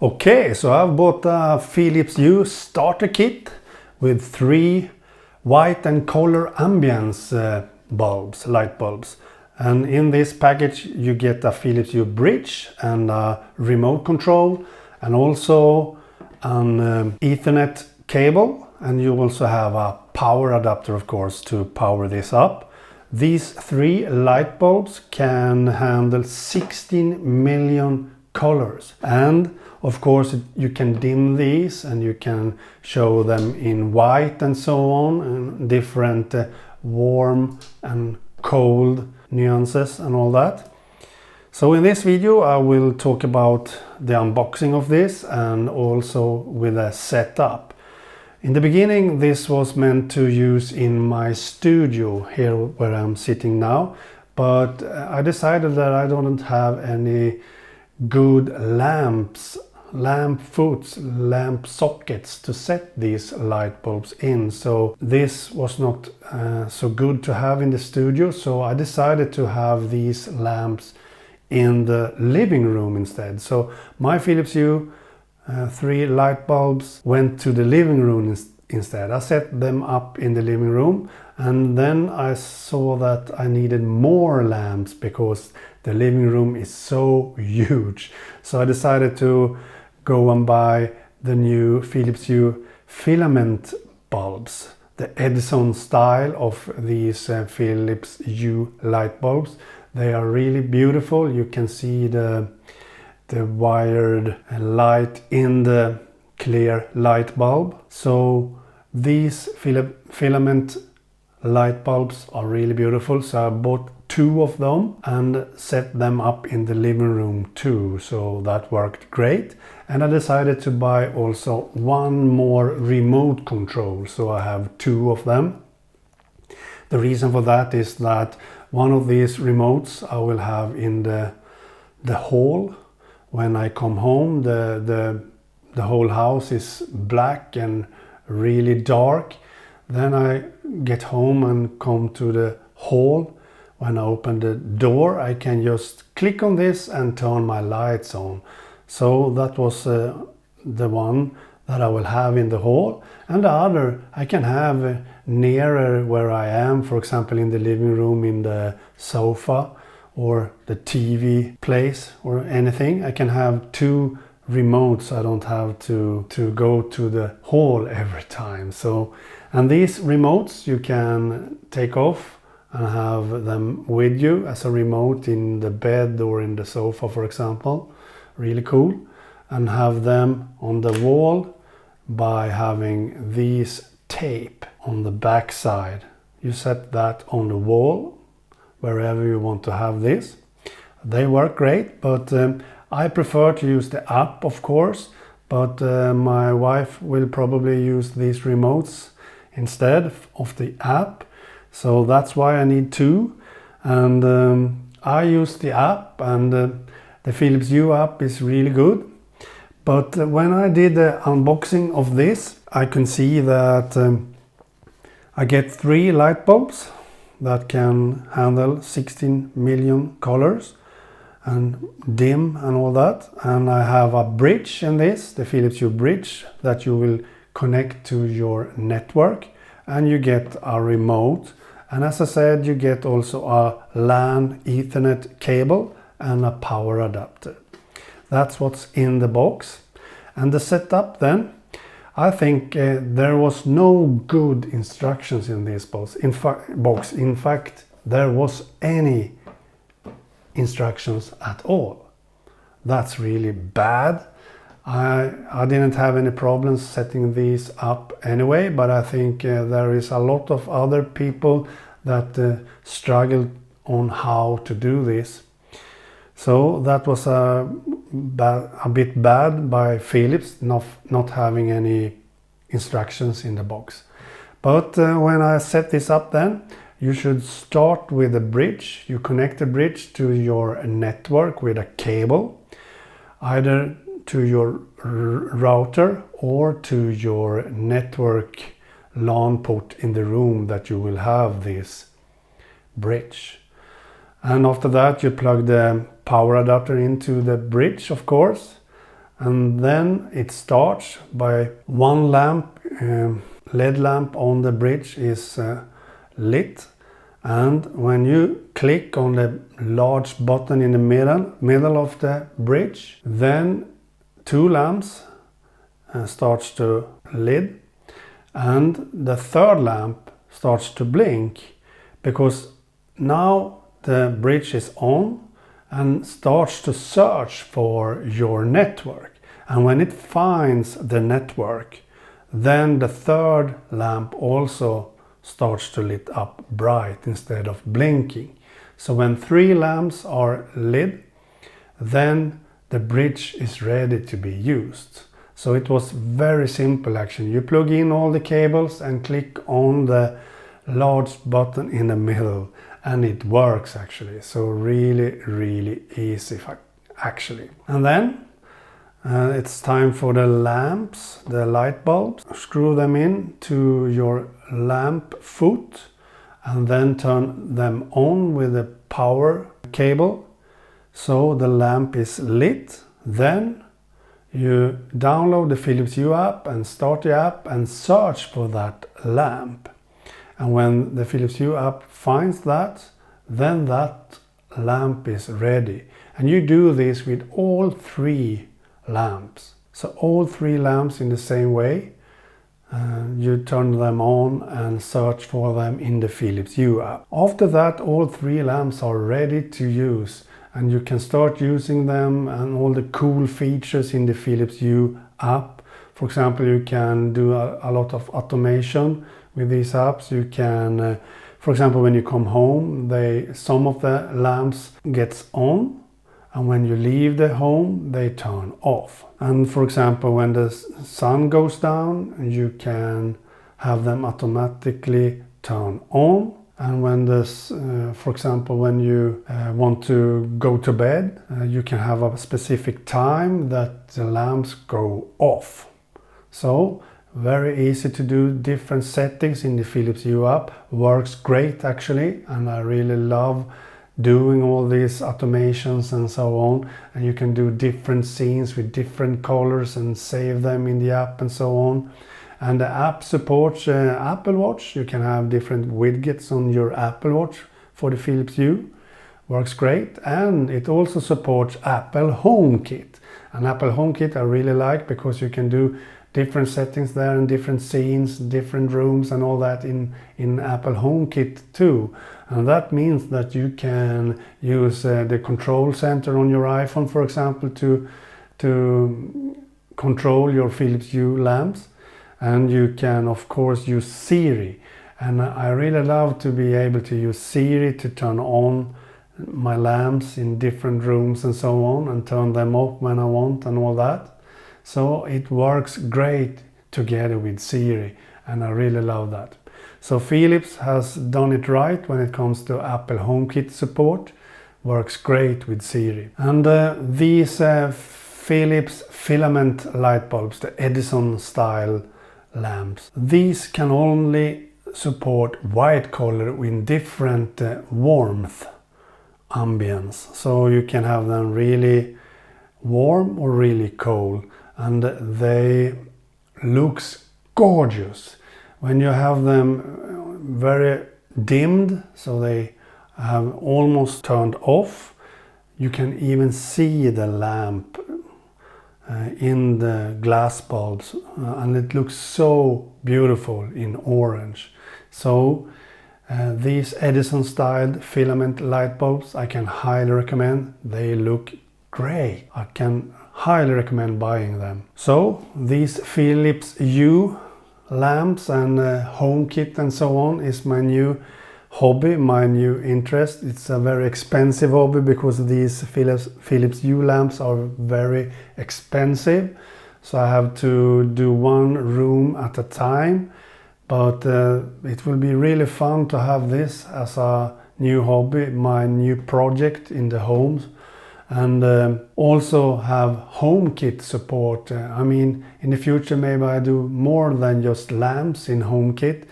Okay, so I've bought a Philips Hue starter kit with 3 white and color ambience bulbs, light bulbs. And in this package you get a Philips Hue Bridge and a remote control and also an Ethernet cable, and you also have a power adapter, of course, to power this up. These 3 light bulbs can handle 16 million colors, and of course you can dim these and you can show them in white and so on, and different warm and cold nuances and all that. So in this video I will talk about the unboxing of this and also with a setup. In the beginning this was meant to use in my studio here where I'm sitting now, but I decided that I don't have any good lamp sockets to set these light bulbs in, so this was not so good to have in the studio, so I decided to have these lamps in the living room instead. So my Philips Hue 3 light bulbs went to the living room instead. I set them up in the living room, and then I saw that I needed more lamps because the living room is so huge. So I decided to go and buy the new Philips Hue filament bulbs, the Edison Style of these Philips Hue light bulbs. They are really beautiful. You can see the wired light in the clear light bulb. So these filament light bulbs are really beautiful, so I bought 2 of them and set them up in the living room too, so that worked great. And I decided to buy also 1 more remote control, so I have 2 of them. The reason for that is that one of these remotes I will have in the hall. When I come home, the whole house is black and really dark. Then I get home and come to the hall. When I open the door, I can just click on this and turn my lights on. So that was the one that I will have in the hall, and the other I can have nearer where I am, for example in the living room, in the sofa or the TV place or anything. I can have 2 remotes. I don't have to go to the hall every time. So, and these remotes you can take off and have them with you as a remote in the bed or in the sofa, for example. Really cool. And have them on the wall by having these tape on the back side. You set that on the wall wherever you want to have this. They work great, but I prefer to use the app, of course, but my wife will probably use these remotes instead of the app, so that's why I need 2. And I use the app, and the Philips Hue app is really good. But when I did the unboxing of this, I can see that I get 3 light bulbs that can handle 16 million colors and dim and all that. And I have a bridge in this, the Philips Hue Bridge, that you will connect to your network, and you get a remote. And as I said, you get also a LAN Ethernet cable and a power adapter. That's what's in the box. And the setup then, I think there was no good instructions in this box. In fact, there was any instructions at all. That's really bad. I didn't have any problems setting these up anyway, but I think there is a lot of other people that struggled on how to do this. So that was a bit bad by Philips, not having any instructions in the box. But when I set this up, then you should start with a bridge. You connect the bridge to your network with a cable, either to your router or to your network LAN port in the room that you will have this bridge. And after that you plug the power adapter into the bridge, of course, and then it starts by one lamp, LED lamp on the bridge is lit, and when you click on the large button in the middle of the bridge, then two lamps starts to lit, and the third lamp starts to blink, because now the bridge is on and starts to search for your network. And when it finds the network, then the third lamp also starts to lit up bright instead of blinking. So when three lamps are lit, then the bridge is ready to be used. So it was very simple actually. You plug in all the cables and click on the large button in the middle, and it works actually. So really easy actually. And then it's time for the lamps, the light bulbs. Screw them in to your lamp foot and then turn them on with a power cable so the lamp is lit. Then you download the Philips Hue app and start the app and search for that lamp. And when the Philips Hue app finds that, then that lamp is ready. And you do this with all three lamps. So all three lamps in the same way. You turn them on and search for them in the Philips Hue app. After that, all three lamps are ready to use, and you can start using them and all the cool features in the Philips Hue app. For example, you can do a lot of automation with these apps. You can, for example, when you come home, some of the lamps gets on, and when you leave the home, they turn off. And for example, when the sun goes down, you can have them automatically turn on. And when for example, when you want to go to bed, you can have a specific time that the lamps go off. So very easy to do different settings in the Philips Hue app. Works great actually, and I really love doing all these automations and so on. And you can do different scenes with different colors and save them in the app and so on. And the app supports Apple Watch. You can have different widgets on your Apple Watch for the Philips Hue. Works great. And it also supports Apple HomeKit. And Apple HomeKit I really like, because you can do different settings there and different scenes, different rooms and all that in Apple HomeKit too. And that means that you can use the control center on your iPhone, for example, to control your Philips Hue lamps. And you can of course use Siri. And I really love to be able to use Siri to turn on my lamps in different rooms and so on, and turn them off when I want and all that. So it works great together with Siri, and I really love that. So Philips has done it right when it comes to Apple HomeKit support. Works great with Siri. And these Philips filament light bulbs, the Edison Style lamps, these can only support white color with different warmth ambience. So you can have them really warm or really cold, and they looks gorgeous. When you have them very dimmed, so they have almost turned off, you can even see the lamp in the glass bulbs, and it looks so beautiful in orange. So these Edison Style filament light bulbs I can highly recommend. They look great. I can highly recommend buying them. So these Philips Hue lamps and HomeKit and so on is my new hobby, my new interest. It's a very expensive hobby because these Philips Hue lamps are very expensive. So I have to do one room at a time. But it will be really fun to have this as a new hobby, my new project in the home. And also have HomeKit support. I mean, in the future maybe I do more than just lamps in HomeKit.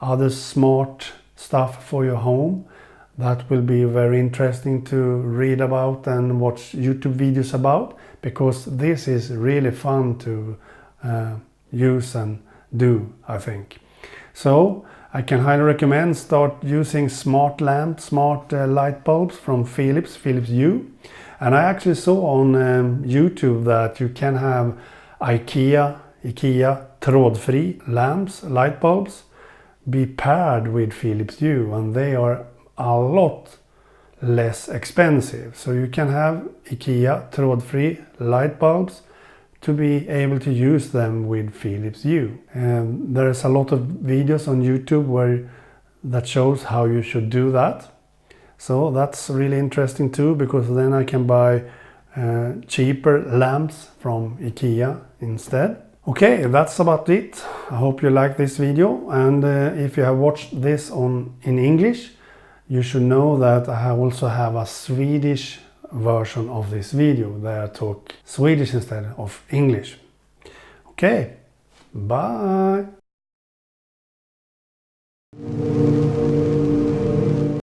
Other smart stuff for your home That will be very interesting to read about and watch YouTube videos about, because this is really fun to use and do, I think. So I can highly recommend start using smart lamps, smart light bulbs from Philips Hue. And I actually saw on YouTube that you can have IKEA trådfri lamps, light bulbs, be paired with Philips Hue, and they are a lot less expensive. So you can have IKEA trådfri light bulbs to be able to use them with Philips Hue. And there's a lot of videos on YouTube that shows how you should do that. So that's really interesting too, because then I can buy cheaper lamps from IKEA instead. Okay, that's about it. I hope you like this video, and if you have watched this in English, you should know that I also have a Swedish version of this video where I talk Swedish instead of English. Okay, bye!